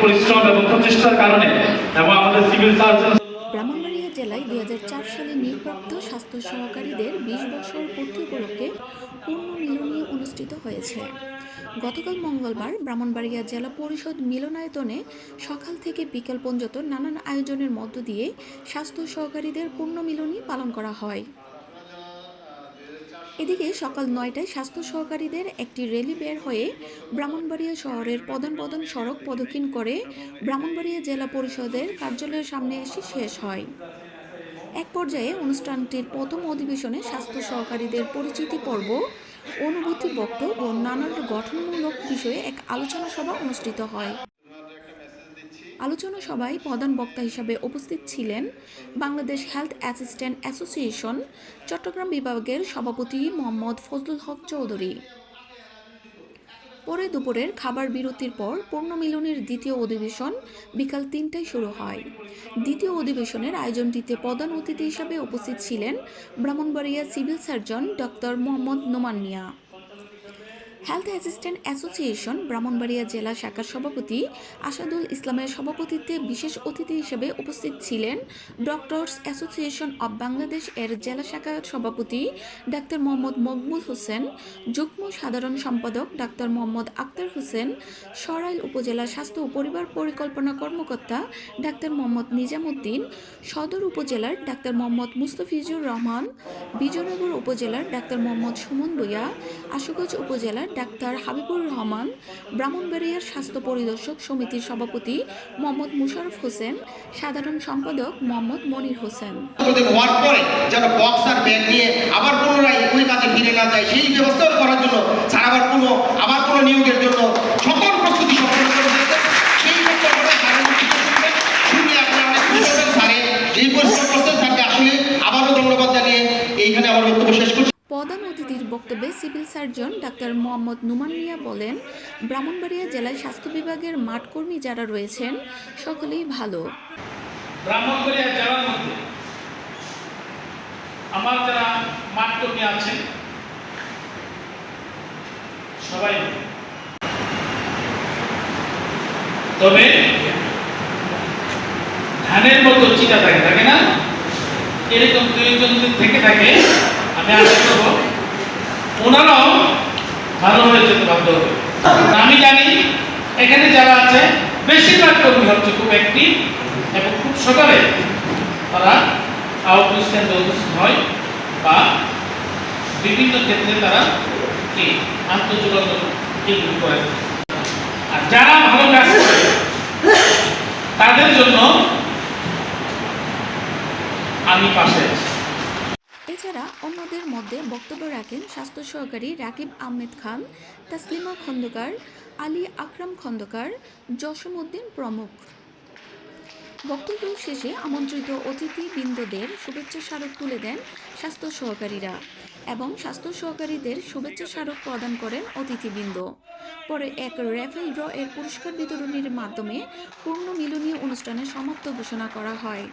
পরিশ্রম এবং প্রচেষ্টার কারণে এবং আমাদের সিভিল সার্জন। ব্রাহ্মণবাড়িয়া জেলায় ২০০৪ সালে নিয়োগপ্রাপ্ত স্বাস্থ্য সহকারীদের ২০ বছর পূর্তি উপলক্ষে পুনর্মিলনী অনুষ্ঠিত হয়েছে। গতকাল মঙ্গলবার ব্রাহ্মণবাড়িয়া জেলা পরিষদ মিলনায়তনে সকাল থেকে বিকেল পর্যন্ত নানান আয়োজনের মধ্য দিয়ে স্বাস্থ্য সহকারীদের পুনর্মিলনী পালন করা হয়। এদিকে সকাল ৯টায় স্বাস্থ্য সহকারীদের একটি র্যালি বের হয়ে ব্রাহ্মণবাড়িয়া শহরের প্রধান প্রধান সড়ক প্রদক্ষিণ করে ব্রাহ্মণবাড়িয়া জেলা পরিষদের কার্যালয়ের সামনে এসে শেষ হয়। এক পর্যায়ে অনুষ্ঠানটির প্রথম অধিবেশনে স্বাস্থ্য সহকারীদের পরিচিতি পর্ব, অনুভূতি বক্তব্য ও নানান গঠনমূলক বিষয়ে এক আলোচনা সভা অনুষ্ঠিত হয়। আলোচনা সভায় প্রধান বক্তা হিসাবে উপস্থিত ছিলেন Bangladesh health assistant association Chattogram বিভাগের সভাপতি মোহাম্মদ ফজলুল হক চৌধুরী। পরে দুপুরের খাবার বিরতির পর পুনর্মিলনীর দ্বিতীয় অধিবেশন বিকাল ৩টায় শুরু হয়। দ্বিতীয় অধিবেশনের আয়োজনটিতে প্রধান অতিথি হিসাবে উপস্থিত ছিলেন Brahmanbaria civil surgeon doctor Mohammad Noman Mia. Health assistant association Brahmanbaria জেলা শাখার সভাপতি আসাদুল ইসলামের সভাপতিত্বে বিশেষ অতিথি হিসেবে উপস্থিত ছিলেন ডক্টরস অ্যাসোসিয়েশন অব বাংলাদেশ এর জেলা শাখার সভাপতি ডাক্তার মোহাম্মদ মকবুল হোসেন, যুগ্ম সাধারণ সম্পাদক ডাক্তার মোহাম্মদ আক্তার হোসেন, সরাইল উপজেলা স্বাস্থ্য ও পরিবার পরিকল্পনা কর্মকর্তা ডাক্তার মোহাম্মদ নিজামুদ্দিন, সদর উপজেলার ডাক্তার মোহাম্মদ মুস্তাফিজুর রহমান, বিজয়নগর উপজেলার ডাক্তার মোহাম্মদ সুমন ভূঁইয়া, আশুগঞ্জ উপজেলার ডাক্তার হাবিবুর রহমান, ব্রাহ্মণবাড়িয়ার স্বাস্থ্য পরিদর্শক সমিতির সভাপতি মোহাম্মদ মুশাররফ হোসেন, সাধারণ সম্পাদক মোহাম্মদ মনির হোসেন। যেন বক্স আর ব্যাগ নিয়ে আবার পুনরায় ওই কাজে ফিরে না যায় সেই ব্যবস্থা করার জন্য স্যার আবার কোনো নিয়োগের জন্য সকল প্রস্তুতি সম্পন্ন করে দিয়েছেন। সেই এই পরিশ্রম করছেন স্যারকে আসলে আবারও ধন্যবাদ জানিয়ে এইখানে আমার বক্তব্য শেষ করছি। প্রধান অতিথির বক্তব্যে civil surgeon doctor Mohammad Noman Mia বলেন, ব্রাহ্মণবাড়িয়া জেলায় স্বাস্থ্য বিভাগের মাঠকর্মী যারা রয়েছেন সকলেই ভালো। ব্রাহ্মণবাড়িয়া জেলার মধ্যে আমার যারা মাঠকর্মী আছেন সবাই, তবে ধানের মতো চিটা থাকে না, এরকম দুইজন যদি থেকে থাকে আমি আশা করবো ওনারাও ভালো হয়ে যেতে বাধ্য হবে। আমি জানি এখানে যারা আছে বেশিরভাগ কর্মী হচ্ছে খুব অ্যাক্টিভ এবং খুব সকালে তারা আউটরিচ কেন্দ্রে উপস্থিত হয় বা বিভিন্ন ক্ষেত্রে তারা কি আন্তঃযোগাযোগ এগুলি করে। আর যারা ভালো কাজ করে তাদের জন্য আমি পাশে আছি। এছাড়া অন্যদের মধ্যে বক্তব্য রাখেন স্বাস্থ্য সহকারী রাকিব আহমেদ খান, তাসলিমা খন্দকার, আলী আকরাম খন্দকার, জসিমউদ্দিন প্রমুখ। বক্তব্য শেষে আমন্ত্রিত অতিথিবৃন্দদের শুভেচ্ছা স্মারক তুলে দেন স্বাস্থ্য সহকারীরা এবং স্বাস্থ্য সহকারীদের শুভেচ্ছা স্মারক প্রদান করেন অতিথিবৃন্দ। পরে এক র্যাফেল ড্র এর পুরস্কার বিতরণের মাধ্যমে পুনর্মিলনী অনুষ্ঠানের সমাপ্ত ঘোষণা করা হয়।